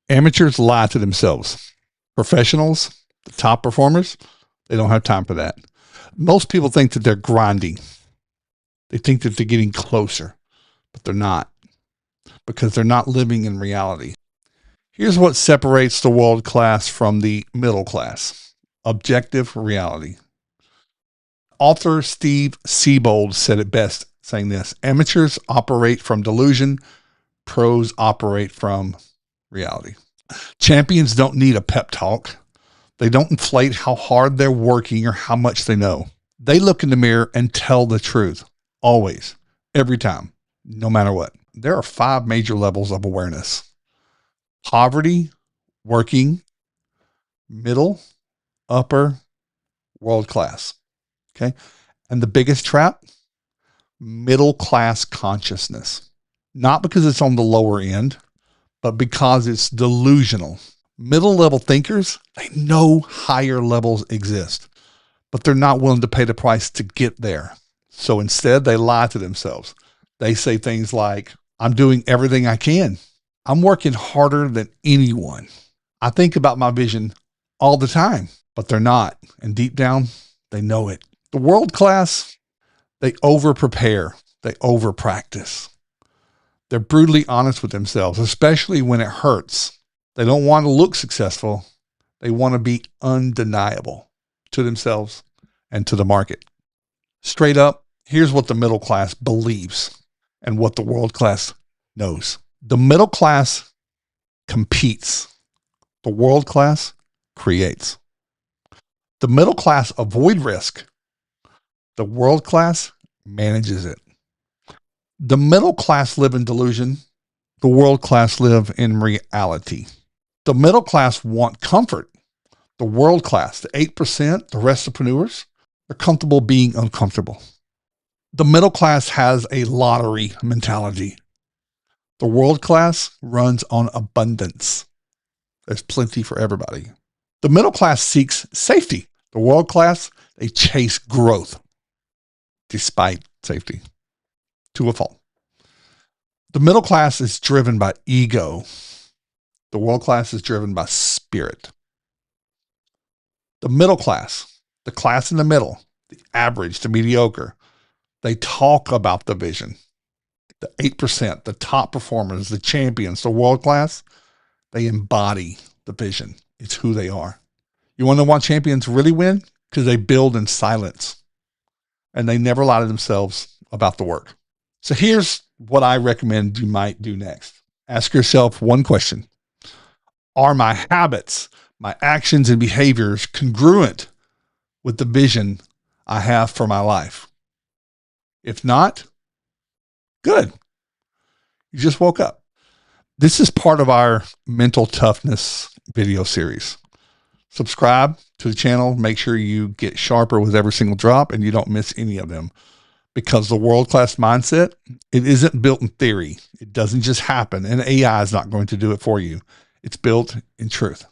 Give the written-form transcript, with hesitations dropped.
Amateurs lie to themselves. Professionals, the top performers, they don't have time for that. Most people think that they're grinding. They think that they're getting closer, but they're not, because they're not living in reality. Here's what separates the world class from the middle class: objective reality. Author Steve Siebold said it best, saying this: amateurs operate from delusion, pros operate from reality. Champions don't need a pep talk. They don't inflate how hard they're working or how much they know. They look in the mirror and tell the truth, always, every time, no matter what. There are 5 major levels of awareness: poverty, working, middle, upper, world class. Okay. And the biggest trap, middle class consciousness. Not because it's on the lower end, but because it's delusional. Middle level thinkers, they know higher levels exist, but they're not willing to pay the price to get there. So instead, they lie to themselves. They say things like, I'm doing everything I can. I'm working harder than anyone. I think about my vision all the time, but they're not. And deep down, they know it. The world class, they over prepare. They over practice. They're brutally honest with themselves, especially when it hurts. They don't want to look successful. They want to be undeniable to themselves and to the market. Straight up, here's what the middle class believes and what the world class knows. The middle class competes. The world class creates. The middle class avoid risk. The world class manages it. The middle class live in delusion. The world class live in reality. The middle class want comfort. The world class, the 8%, the restpreneurs, they're comfortable being uncomfortable. The middle class has a lottery mentality. The world class runs on abundance. There's plenty for everybody. The middle class seeks safety. The world class, they chase growth despite safety to a fault. The middle class is driven by ego. The world class is driven by spirit. The middle class, the class in the middle, the average, the mediocre, they talk about the vision. The 8%, the top performers, the champions, the world class, they embody the vision. It's who they are. You want to know why champions really win? Because they build in silence and they never lie to themselves about the work. So here's what I recommend you might do next. Ask yourself one question. Are my habits, my actions and behaviors congruent with the vision I have for my life? If not, good. You just woke up. This is part of our mental toughness video series. Subscribe to the channel. Make sure you get sharper with every single drop and you don't miss any of them. Because the world-class mindset, it isn't built in theory. It doesn't just happen. And AI is not going to do it for you. It's built in truth.